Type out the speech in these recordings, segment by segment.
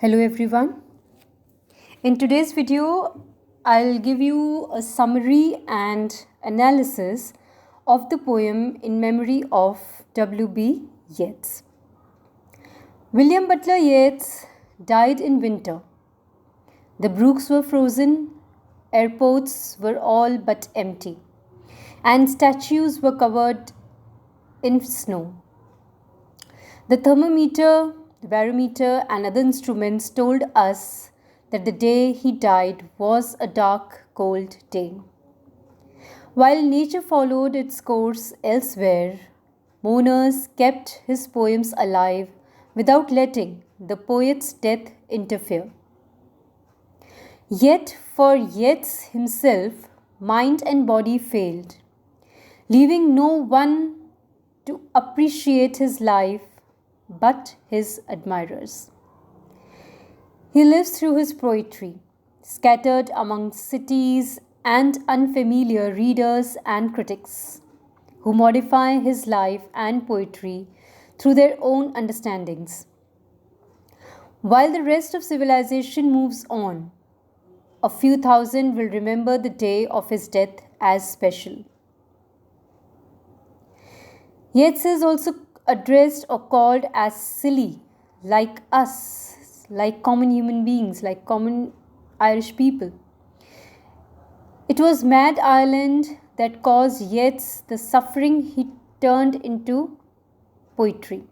Hello everyone. In today's video, I'll give you a summary and analysis of the poem in memory of W.B. Yeats. William Butler Yeats died in winter. The brooks were frozen, airports were all but empty, and statues were covered in snow. The thermometer, the barometer, and other instruments told us that the day he died was a dark, cold day. While nature followed its course elsewhere, mourners kept his poems alive without letting the poet's death interfere. Yet, for Yeats himself, mind and body failed, leaving no one to appreciate his life but his admirers. He lives through his poetry, scattered among cities and unfamiliar readers and critics, who modify his life and poetry through their own understandings. While the rest of civilization moves on, a few thousand will remember the day of his death as special. Yeats is also addressed or called as silly, like us, like common human beings, like common Irish people. It was Mad Ireland that caused Yeats the suffering he turned into poetry.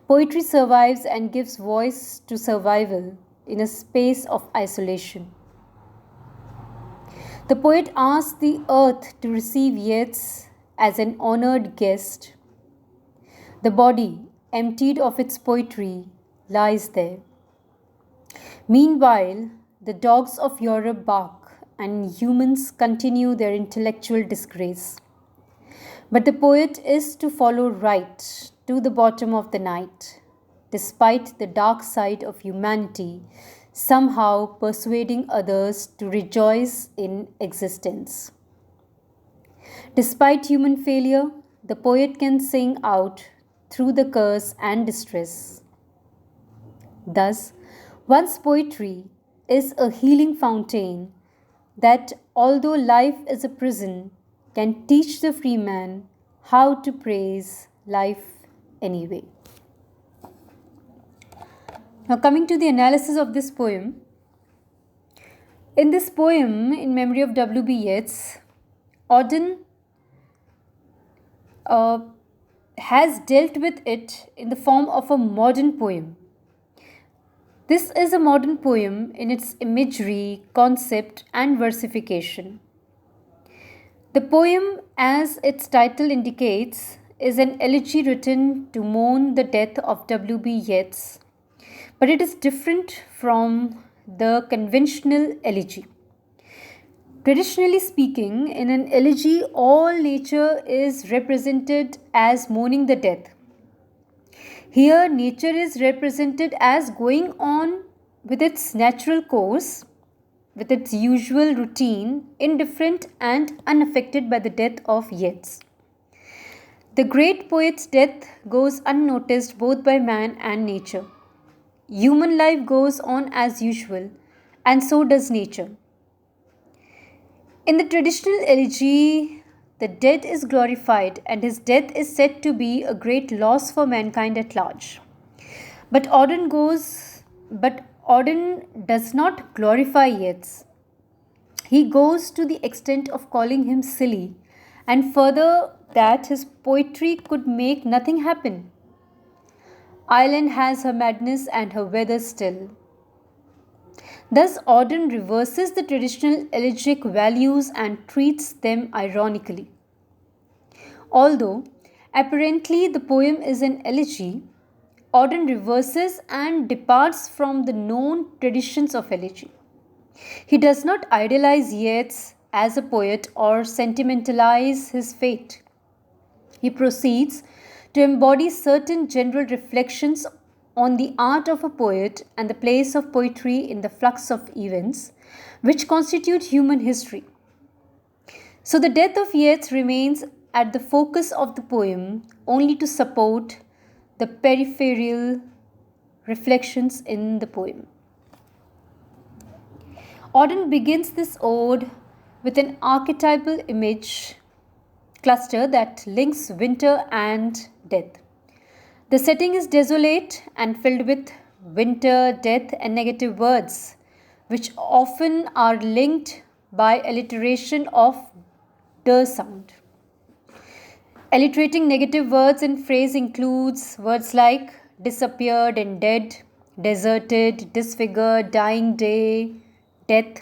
Poetry survives and gives voice to survival in a space of isolation. The poet asked the earth to receive Yeats as an honored guest. The body, emptied of its poetry, lies there. Meanwhile, the dogs of Europe bark and humans continue their intellectual disgrace. But the poet is to follow right to the bottom of the night, despite the dark side of humanity somehow persuading others to rejoice in existence. Despite human failure, the poet can sing out through the curse and distress. Thus, one's poetry is a healing fountain that, although life is a prison, can teach the free man how to praise life anyway. Now, coming to the analysis of this poem. In this poem, in memory of W.B. Yeats, Auden has dealt with it in the form of a modern poem. This is a modern poem in its imagery, concept, and versification. The poem, as its title indicates, is an elegy written to mourn the death of W.B. Yeats, but it is different from the conventional elegy. Traditionally speaking, in an elegy, all nature is represented as mourning the death. Here, nature is represented as going on with its natural course, with its usual routine, indifferent and unaffected by the death of Yeats. The great poet's death goes unnoticed both by man and nature. Human life goes on as usual, and so does nature. In the traditional elegy, the dead is glorified and his death is said to be a great loss for mankind at large. But Auden does not glorify Yeats. He goes to the extent of calling him silly, and further that his poetry could make nothing happen. Ireland has her madness and her weather still. Thus, Auden reverses the traditional elegiac values and treats them ironically. Although apparently the poem is an elegy, Auden reverses and departs from the known traditions of elegy. He does not idealize Yeats as a poet or sentimentalize his fate. He proceeds to embody certain general reflections on the art of a poet and the place of poetry in the flux of events which constitute human history. So the death of Yeats remains at the focus of the poem only to support the peripheral reflections in the poem. Auden begins this ode with an archetypal image cluster that links winter and death. The setting is desolate and filled with winter, death, and negative words, which often are linked by alliteration of the sound. Alliterating negative words in phrase includes words like disappeared and dead, deserted, disfigured, dying day, death.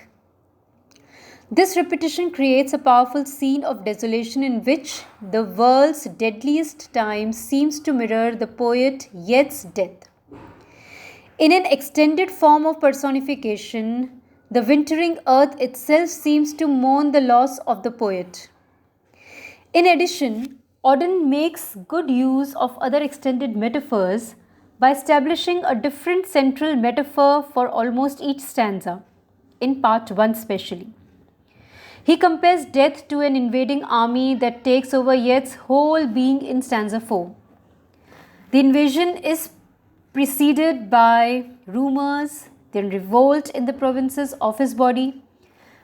This repetition creates a powerful scene of desolation in which the world's deadliest time seems to mirror the poet Yeats' death. In an extended form of personification, the wintering earth itself seems to mourn the loss of the poet. In addition, Auden makes good use of other extended metaphors by establishing a different central metaphor for almost each stanza, in part 1 specially. He compares death to an invading army that takes over Yeats' whole being in stanza 4. The invasion is preceded by rumors, then revolt in the provinces of his body,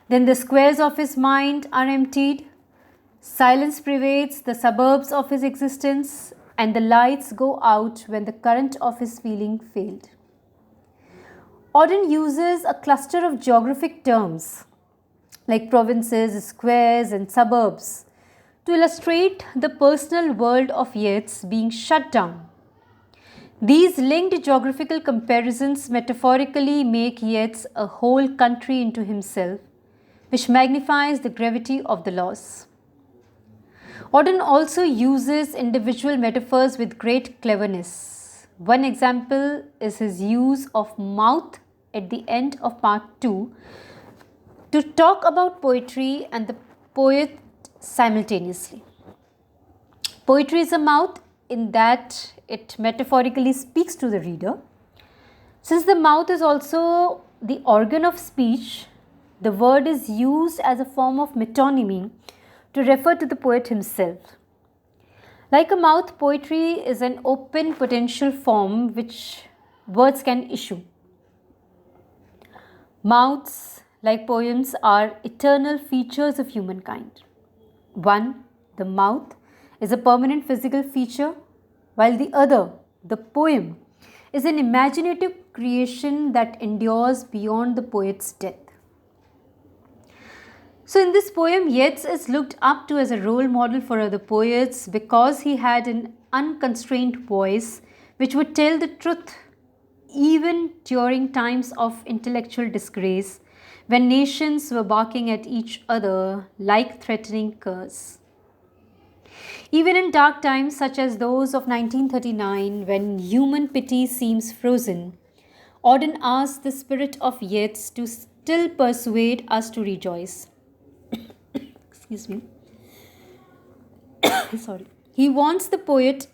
then the squares of his mind are emptied, silence pervades the suburbs of his existence, and the lights go out when the current of his feeling failed. Auden uses a cluster of geographic terms like provinces, squares, and suburbs to illustrate the personal world of Yeats being shut down. These linked geographical comparisons metaphorically make Yeats a whole country into himself, which magnifies the gravity of the loss. Auden also uses individual metaphors with great cleverness. One example is his use of mouth at the end of part 2 to talk about poetry and the poet simultaneously. Poetry is a mouth in that it metaphorically speaks to the reader. Since the mouth is also the organ of speech, the word is used as a form of metonymy to refer to the poet himself. Like a mouth, poetry is an open potential form which words can issue. Mouths, like poems, are eternal features of humankind. One, the mouth, is a permanent physical feature, while the other, the poem, is an imaginative creation that endures beyond the poet's death. So, in this poem, Yeats is looked up to as a role model for other poets because he had an unconstrained voice which would tell the truth even during times of intellectual disgrace when nations were barking at each other like threatening curs. Even in dark times such as those of 1939, when human pity seems frozen, Auden asks the spirit of Yeats to still persuade us to rejoice. Excuse me. Sorry. He wants the poet,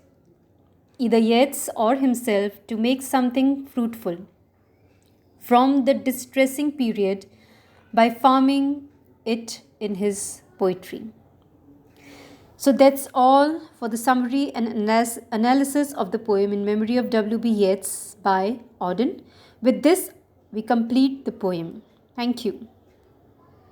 either Yeats or himself, to make something fruitful from the distressing period by farming it in his poetry. So that's all for the summary and analysis of the poem In Memory of W.B. Yeats by Auden. With this, we complete the poem. Thank you.